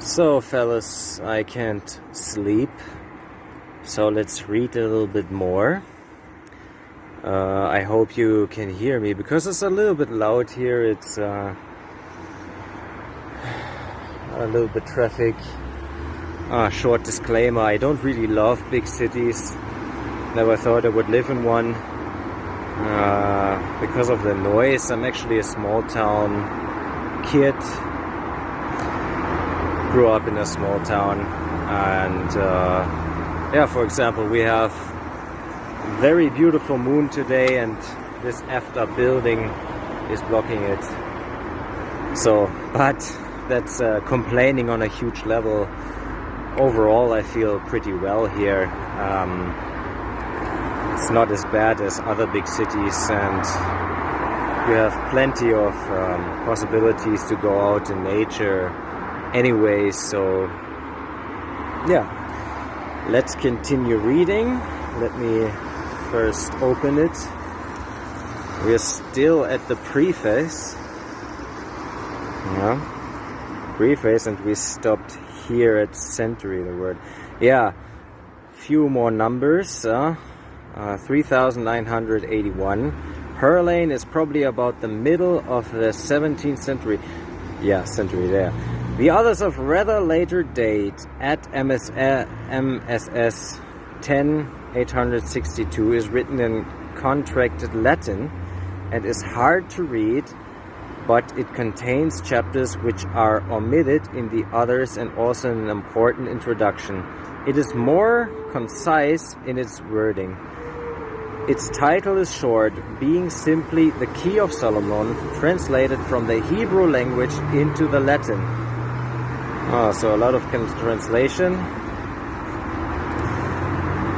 So, fellas, I can't sleep, so let's read a little bit more. I hope you can hear me because it's a little bit loud here. It's a little bit traffic. Short disclaimer, I don't really love big cities. Never thought I would live in one because of the noise. I'm actually a small town kid. Grew up in a small town, and yeah, for example, we have very beautiful moon today, and this effed up building is blocking it. So, but that's complaining on a huge level. Overall, I feel pretty well here. It's not as bad as other big cities, and you have plenty of possibilities to go out in nature anyway. So yeah, let's continue reading. Let me first open it. We're still at the preface. Preface, and we stopped here at century, the word. Yeah, few more numbers. 3981. Herlain is probably about the middle of the 17th century. Yeah, century there. The others of rather later date at MSS 10,862 is written in contracted Latin and is hard to read, but it contains chapters which are omitted in the others and also an important introduction. It is more concise in its wording. Its title is short, being simply the Key of Solomon, translated from the Hebrew language into the Latin. So a lot of translation.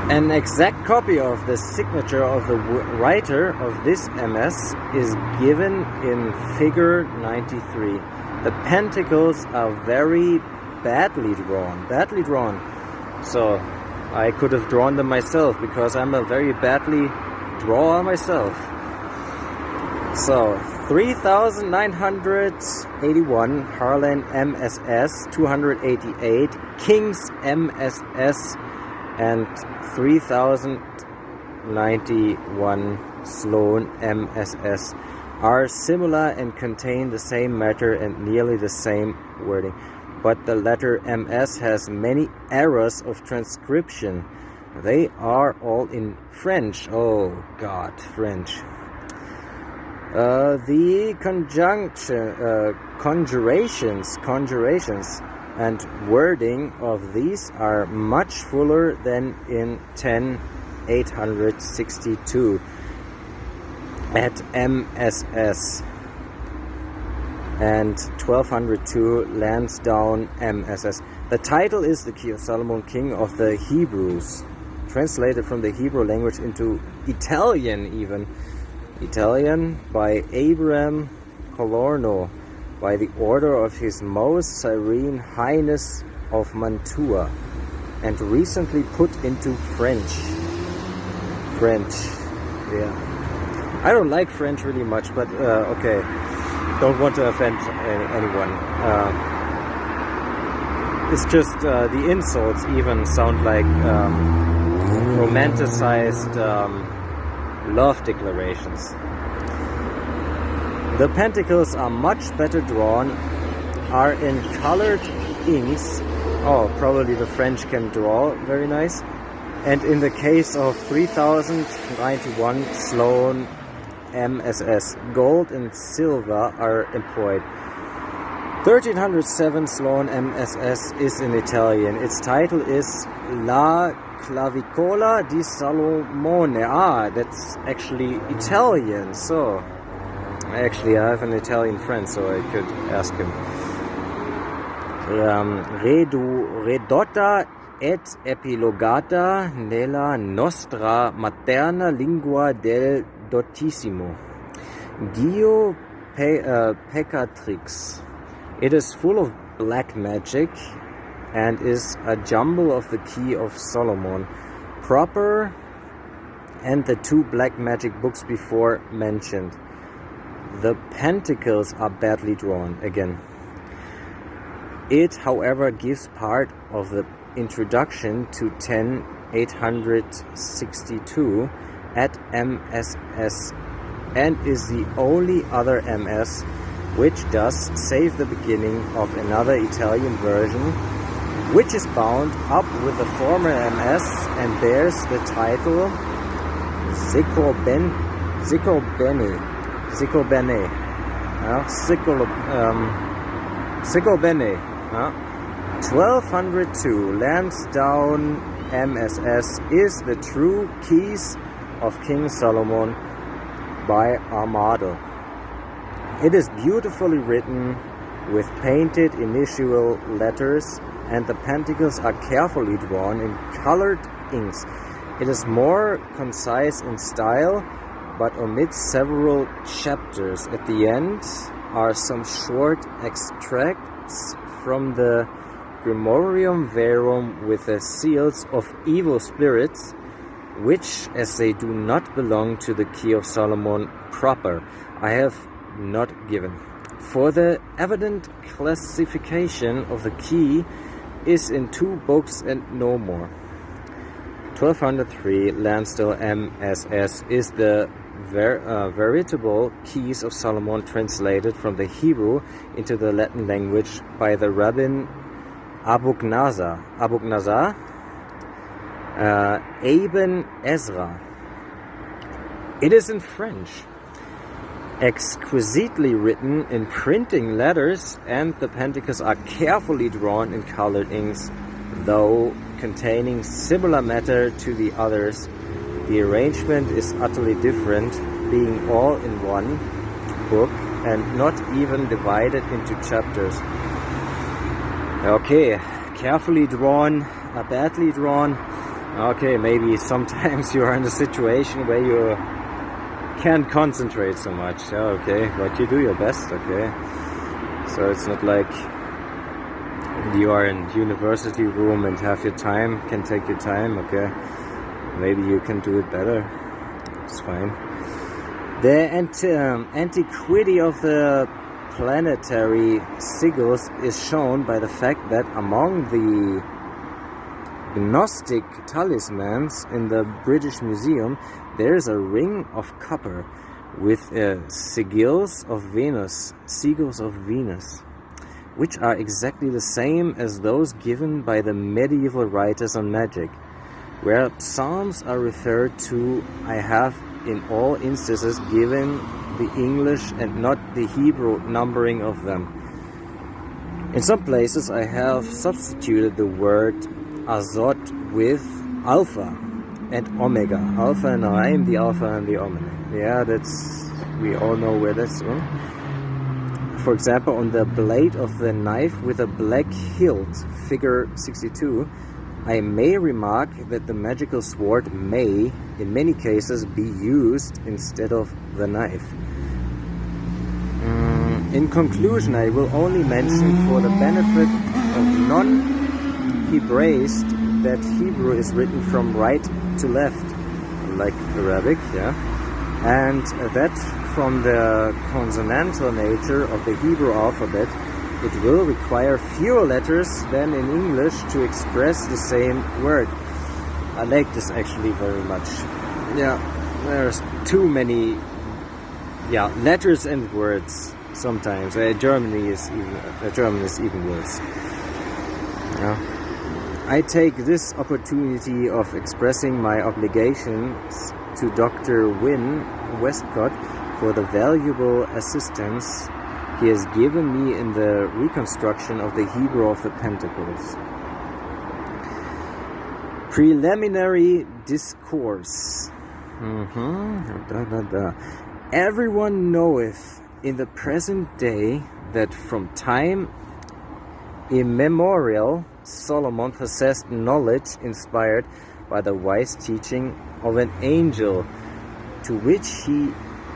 An exact copy of the signature of the writer of this MS is given in figure 93. The pentacles are very badly drawn. So I could have drawn them myself because I'm a very badly drawer myself. So 3981, Herlain MSS 288, King's MSS, and 3091 Sloan MSS are similar and contain the same matter and nearly the same wording. But the letter MS has many errors of transcription. They are all in French. Oh God, French. The conjurations and wording of these are much fuller than in 10,862 at MSS and 1202 Lansdowne MSS. The title is the Key of Solomon, King of the Hebrews, translated from the Hebrew language into Italian, even Italian, by Abraham Colorno, by the order of His Most Serene Highness of Mantua, and recently put into French. Yeah. I don't like French really much, but okay. Don't want to offend anyone. It's just the insults even sound like romanticized love declarations. The pentacles are much better drawn, are in colored inks. Oh, probably the French can draw very nice. And in the case of 3091 Sloan MSS, gold and silver are employed. 1307 Sloan MSS is in Italian. Its title is La Clavicola di Salomone. That's actually Italian. So, actually, I have an Italian friend, so I could ask him. Redotta et epilogata nella nostra materna lingua del Dottissimo. Dio Peccatrix. It is full of black magic and is a jumble of the Key of Solomon proper and the two black magic books before mentioned. The pentacles are badly drawn again. It, however, gives part of the introduction to 10.862 at MSS and is the only other MS which does save the beginning of another Italian version, which is bound up with the former MS and bears the title Sico Bene. 1202 Lansdowne MSS is the true keys of King Solomon by Armado. It is beautifully written with painted initial letters, and the pentacles are carefully drawn in colored inks. It is more concise in style, but omits several chapters. At the end are some short extracts from the Grimorium Verum with the seals of evil spirits, which, as they do not belong to the Key of Solomon proper, I have not given. For the evident classification of the key is in 2 books and no more. 1203 Lansdowne MSS is the veritable keys of Solomon translated from the Hebrew into the Latin language by the Rabbin Abu'l-Nazar Ibn Ezra. It is in French, exquisitely written in printing letters, and the pentacles are carefully drawn in colored inks, though containing similar matter to the others. The arrangement is utterly different, being all in one book and not even divided into chapters. Okay, carefully drawn, badly drawn. Okay, maybe sometimes you are in a situation where you can't concentrate so much. Okay, but you do your best, okay? So it's not like you are in university room and have your time, can take your time, okay? Maybe you can do it better. It's fine. The antiquity of the planetary sigils is shown by the fact that among the Gnostic talismans in the British Museum, there is a ring of copper with sigils of Venus, which are exactly the same as those given by the medieval writers on magic. Where psalms are referred to, I have in all instances given the English and not the Hebrew numbering of them. In some places I have substituted the word Azot with Alpha and Omega. Alpha and I am the Alpha and the Omega. Yeah, we all know where that's from. For example, on the blade of the knife with a black hilt, figure 62, I may remark that the magical sword may, in many cases, be used instead of the knife. In conclusion, I will only mention for the benefit of non-Hebraists that Hebrew is written from right to left, like Arabic, yeah, and that from the consonantal nature of the Hebrew alphabet, it will require fewer letters than in English to express the same word. I like this actually very much. Yeah, there's too many letters and words sometimes. German is even worse. Yeah. I take this opportunity of expressing my obligations to Dr. Wynne Westcott for the valuable assistance he has given me in the reconstruction of the Hebrew of the Pentacles. Preliminary discourse. Everyone knoweth in the present day that from time immemorial Solomon possessed knowledge inspired by the wise teaching of an angel, to which he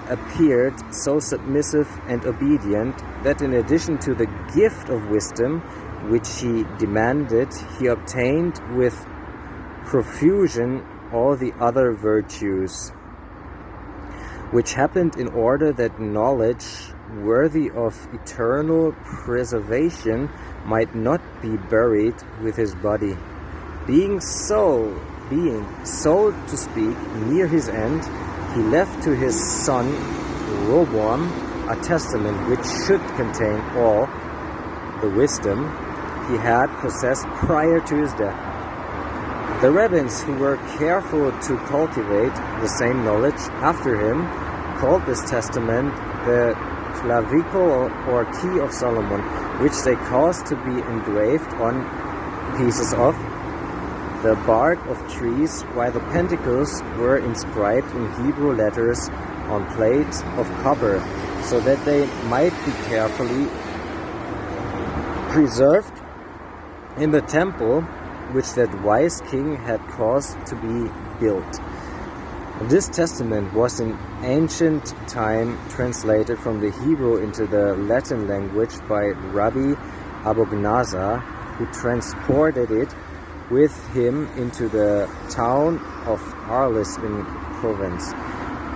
appeared so submissive and obedient that in addition to the gift of wisdom which he demanded, he obtained with profusion all the other virtues, which happened in order that knowledge worthy of eternal preservation might not be buried with his body. Being so to speak near his end, he left to his son Rehoboam a testament which should contain all the wisdom he had possessed prior to his death. The rabbins, who were careful to cultivate the same knowledge after him, called this testament the clavicle or key of Solomon, which they caused to be engraved on pieces of the bark of trees, while the pentacles were inscribed in Hebrew letters on plates of copper, so that they might be carefully preserved in the temple which that wise king had caused to be built. This testament was in ancient time translated from the Hebrew into the Latin language by Rabbi Abognaza, who transported it with him into the town of Arles in Provence,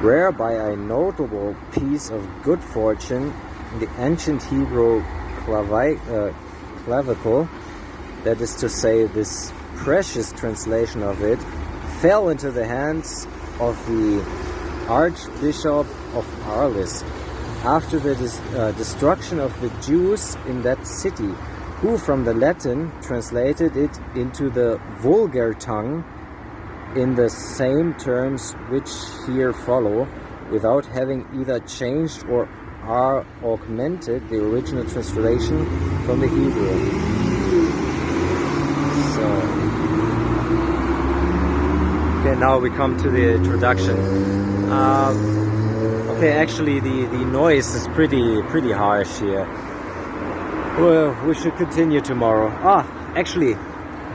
where by a notable piece of good fortune the ancient Hebrew clavicle, that is to say this precious translation of it, fell into the hands of the Archbishop of Arles after the destruction of the Jews in that city, who from the Latin translated it into the vulgar tongue in the same terms which here follow, without having either changed or augmented the original translation from the Hebrew. Okay, now we come to the introduction. Okay, actually the noise is pretty harsh here. Well, we should continue tomorrow. Actually,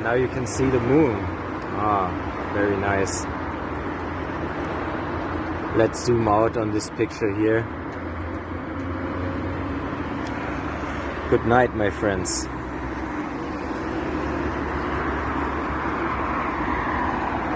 now you can see the moon. Very nice. Let's zoom out on this picture here. Good night, my friends.